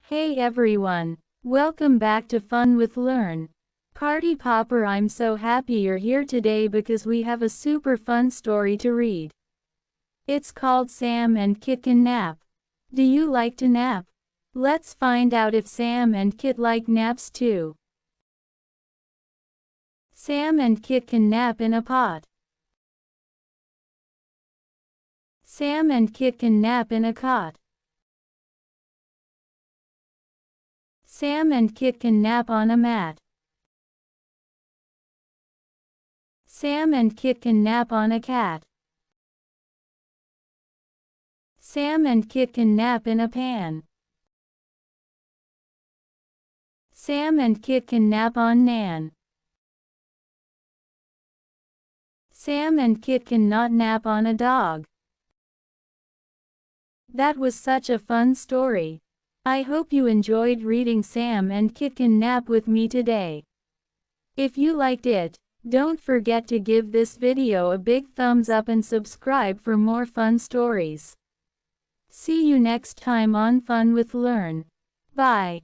Hey everyone! Welcome back to Fun with Learn. Party Popper, I'm so happy you're here today because we have a super fun story to read. It's called Sam and Kit Can Nap. Do you like to nap? Let's find out if Sam and Kit like naps too. Sam and Kit can nap in a pot. Sam and Kit can nap in a cot. Sam and Kit can nap on a mat. Sam and Kit can nap on a cat. Sam and Kit can nap in a pan. Sam and Kit can nap on Nan. Sam and Kit can not nap on a dog. That was such a fun story. I hope you enjoyed reading Sam and Kit Can Nap with me today. If you liked it, don't forget to give this video a big thumbs up and subscribe for more fun stories. See you next time on Fun with Learn. Bye.